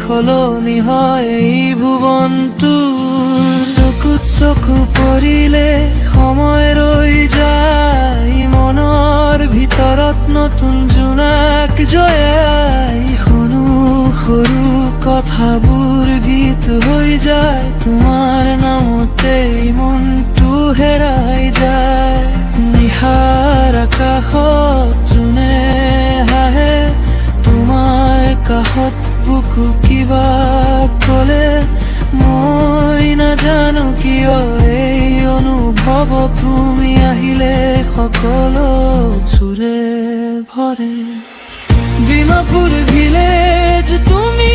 সলনি হয় এই ভুৱনটো। চকুত চকু পৰিলে সময় ৰৈ যায়, মনৰ ভিতৰত নতুন জোনাক জয়াই। শুনো সৰু কথাবোৰ গীত হৈ যায়, তোমাৰ নামতেই মনটো হেৰাই যায়। নিশাৰ আকাশত জোনে হাঁহে, তোমাৰ কাষত বুকু কিবা ক'লে। মই নাজানো কিয় এই অনুভৱ, তুমি আহিলে সকলো চুৰে ভৰে। ডিমাপুৰ ভিলেজ তুমি